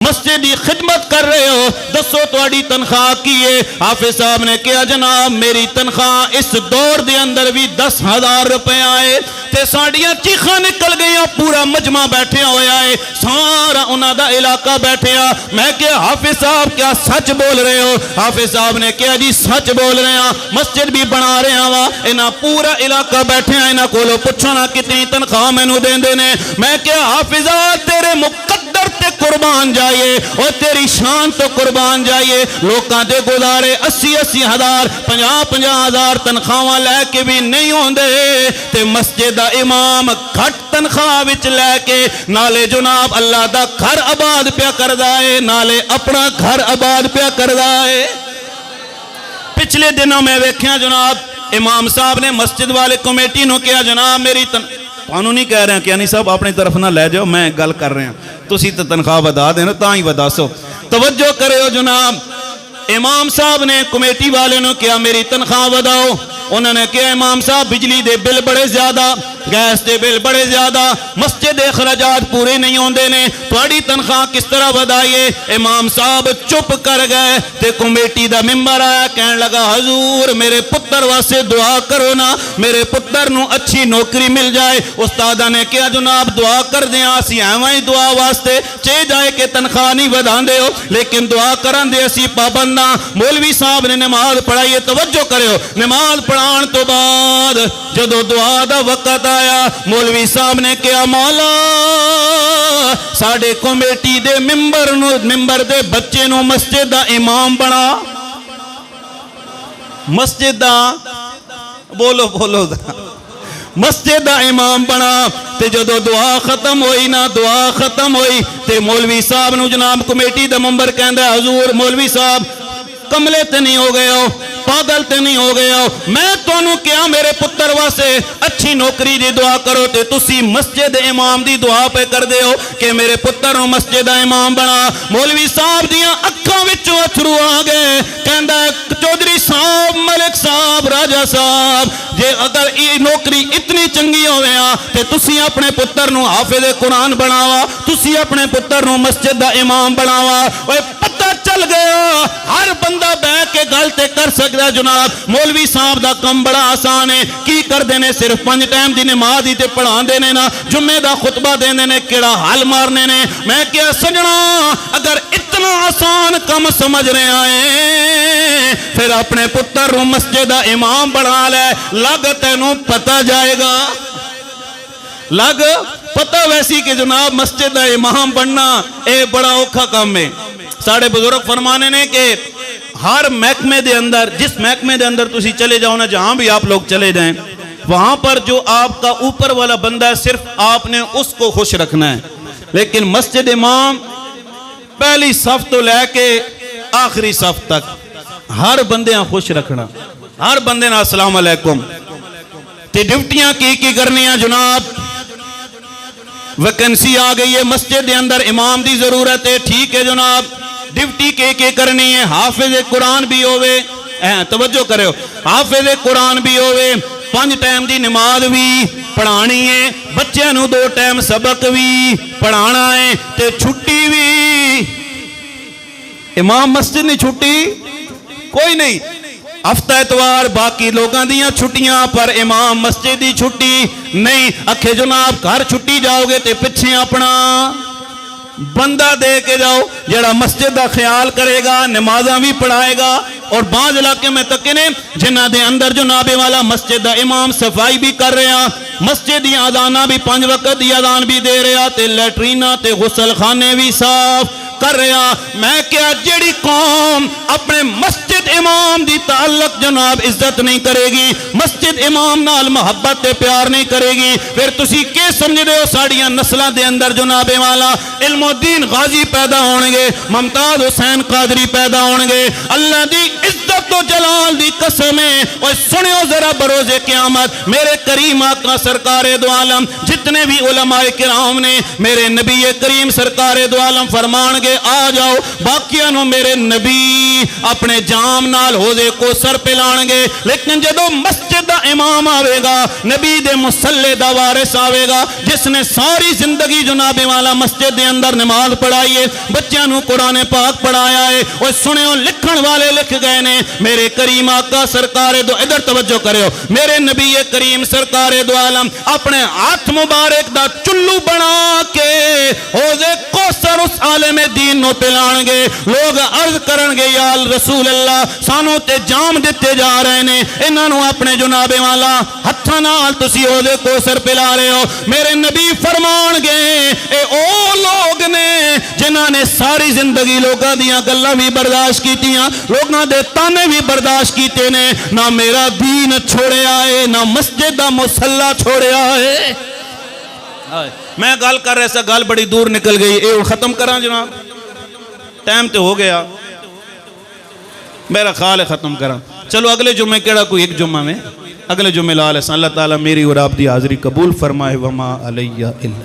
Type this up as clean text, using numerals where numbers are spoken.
مسجد کی خدمت کر رہے ہو، دسو تہاڈی تنخواہ کی ہے؟ حافظ صاحب نے کہا جناب میری تنخواہ اس دور دے اندر بھی 10,000 روپے آئے تے ساڈیاں چیخاں نکل گئیاں، پورا مجمع بیٹھیا ہویا ہے، سارا انہاں دا علاقہ بیٹھیا۔ میں کہ حافظ صاحب کیا سچ بول رہے ہو؟ حافظ صاحب نے کہا جی سچ بول رہے ہیں، مسجد بھی بنا رہے ہیں، انہاں پورا علاقہ بیٹھے ہیں، انہاں کولو پوچھنا کتنی تنخواہ مینوں دیندے نے؟ میں کہ حافظہ تیرے مقدر تے قربان جائیے اور تیری شان تو قربان جائیے، لوکاں دے گزارے 80 ہزار 50 ہزار تنخواہ لے کے بھی نہیں ہوندے تے مسجد دا امام گھٹ تنخواہ وچ لے کے نالے جناب اللہ دا گھر آباد پیا کردا ہے، نالے اپنا گھر آباد پیا کردا ہے۔ پچھلے دنوں میں ویکھیا جناب امام صاحب نے مسجد والے کمیٹی نو کہا جناب میری تانوں نہیں کہہ رہے ہیں کہ یعنی صاحب اپنی طرف نہ لے جاؤ، میں گل کر رہے ہیں، تسی تو تنخواہ ودا دینا تاں ہی ودا سو، توجہ کرے ہو جناب۔ امام صاحب نے کمیٹی والے نے کہا میری تنخواہ وداؤ، انہوں نے کہا امام صاحب بجلی دے بل بڑے زیادہ، گیس دے بل بڑے زیادہ، مسجد دے اخراجات پورے نہیں ہوندے نے، تھوڑی تنخواہ کس طرح ودائیے؟ امام صاحب چپ کر گئے تے کمیٹی دا ممبر آیا کہنے لگا حضور میرے پتر واسطے دعا کرو نا، میرے پتر نو اچھی نوکری مل جائے۔ استادہ نے کہا جناب دعا کر دیا، اسی ایویں دعا واسطے چے جائے کہ تنخواہ نہیں ودان دے ہو لیکن دعا کرن دے اسی پابند نہ۔ مولوی صاحب نے نماز پڑھائی، توجہ کرے ہو، نماز پڑھان تو بعد جدو دعا دا وقت آیا مولوی صاحب نے کہا مولا ساڑے کمیٹی دے ممبر دے بچے نو مسجد دا امام بنا، مسجد دا بولو مسجد دا امام بنا۔ تے جدو دعا ختم ہوئی نا، دعا ختم ہوئی تے مولوی صاحب نو جناب کمیٹی دا ممبر کہندا ہے حضور مولوی صاحب کملے تے نہیں ہو گئے ہو، پاگل تے نہیں ہو گئے ہو، میں تانوں کیا میرے پتر واسطے اچھی نوکری دی دعا کرو تے تسی مسجد امام دی دعا پہ کر دے ہو کہ میرے پتر نو مسجد دا امام بنا۔ مولوی صاحب دیاں اکھاں وچوں اتھرو آ گئے، کہندا ہے چودھری صاحب ملک صاحب راجہ صاحب جے اگر یہ نوکری اتنی چنگی ہوئے ہاں تے تسی اپنے پتر نو حافظ قرآن بناوا، تسی اپنے پتر نو مسجد دا امام بناوا۔ پتہ چل گیا ہر بندہ بیٹھ کے گل تے کر سکدا جناب، مولوی صاحب دا کم بڑا آسان ہے، کی کر دینے صرف 5 ٹائم دی نماز ہی تے پڑھا دینے نا، جمعے دا خطبہ دینے نے کیڑا حل مارنے نے۔ میں کیا سجنا اگر اتنا آسان کم سمجھ رہے آئے پھر اپنے پتر رو مسجد دا امام بنا لے، لگ تینوں پتہ جائے گا، لگ پتہ ویسی کہ جناب مسجد دا امام بننا اے بڑا اوکھا کام ہے۔ ساڑھے بزرگ فرمانے نے کہ ہر محکمے دے اندر، جس محکمے دے اندر تسی چلے جاؤ نا، جہاں بھی آپ لوگ چلے جائیں وہاں پر جو آپ کا اوپر والا بندہ ہے صرف آپ نے اس کو خوش رکھنا ہے، لیکن مسجد امام پہلی صف تو لے کے آخری صف تک ہر بندیاں خوش رکھنا، ہر بندے نا السلام علیکم۔ تے ڈیوٹیاں کی کرنیاں جناب، ویکنسی آ گئی ہے مسجد دے اندر امام دی ضرورت ہے، ٹھیک ہے جناب، ڈیوٹی کے کرنی ہے، حافظ قرآن بھی ہوئے، توجہ کرے ہو، حافظ قرآن بھی ہوئے، 5 ٹائم دی نماز بھی پڑھانی ہے، بچے نو 2 ٹائم سبق بھی پڑھانا ہے، تے چھٹی بھی امام مسجد نہیں چھٹی کوئی نہیں، ہفتہ اتوار باقی لوگاں دیاں چھٹیاں پر امام مسجد دی چھٹی نہیں۔ اکھے جناب گھر چھٹی جاؤ گے تے پچھے اپنا بندہ دے کے جاؤ جڑا مسجد دا خیال کرے گا، نمازاں بھی پڑھائے گا، اور بعض علاقے میں تک نے جنہ دے اندر جناب والا مسجد دا امام صفائی بھی کر رہے ہیں، مسجد دی آذانہ بھی 5 وقت دی آذان بھی دے رہے ہیں، تے لیٹرینہ تے غسل خانے بھی صاف کر رہے ہیں۔ میں کیا جیڑی قوم اپنے مسجد امام دی تعلق جناب عزت نہیں کرے گی، مسجد امام نال محبت تے پیار نہیں کرے گی، پھر تسی کے سمجھ دے ہو ساڑیاں نسلہ دے اندر جناب والا علم الدین غازی پیدا ہونے ممتاز حسین قادری پیدا ہونے، اللہ دی عزت و جلال دی قسمیں اور سنیو ذرا بروز قیامت میرے کریم آقا سرکار دو عالم جتنے جتنے بھی علماء کرام نے میرے نبی کریم سرکار دو عالم فرمان گے آ جاؤ، باقیاں نو میرے نبی اپنے جام نال حوضے کو سر پلان گے، لیکن جدو مسجد دا امام آوے گا، نبی دے مصلی دا وارث آوے گا، جس نے ساری زندگی جناب والا مسجد دے اندر نماز پڑھائی ہے، بچیاں نو قرآن پاک پڑھایا ہے، اور سنیو لکھن والے لکھ گئے نے میرے کریم آقا سرکار دو، ادھر توجہ کرے ہو، میرے نبی کریم سرکار دو عالم اپنے ہاتھ مبارک دا چلو بنا کے حوضے کوثر اس عالم دین نو پلان گے، لوگ عرض کرن گے یا رسول اللہ سانو تے جام دیتے جا رہے نے، انہاں نو اپنے جناب والا ہتھاں نال تسی حوضے کوثر پلا رہے ہو، میرے نبی فرمان گے اے او لوگ نے جنہاں نے ساری زندگی لوگاں دیاں گلاں بھی برداشت کیتیاں، لوگاں دے تانے بھی برداشت کیتے نے، نہ میرا دین چھوڑیا ہے نہ مسجد دا مصلی چھوڑیا ہے۔ میں گل کر رہے سا، گل بڑی دور نکل گئی، اے ختم کراں جناب، ٹائم تے ہو گیا، میرا خیال ہے ختم کراں۔ چلو اگلے جمعے کیڑا کوئی ایک جمعہ میں اگلے جمعے لا لے، اللہ تعالیٰ میری اور آپ دی حاضری قبول فرمائے، وما علیہ الا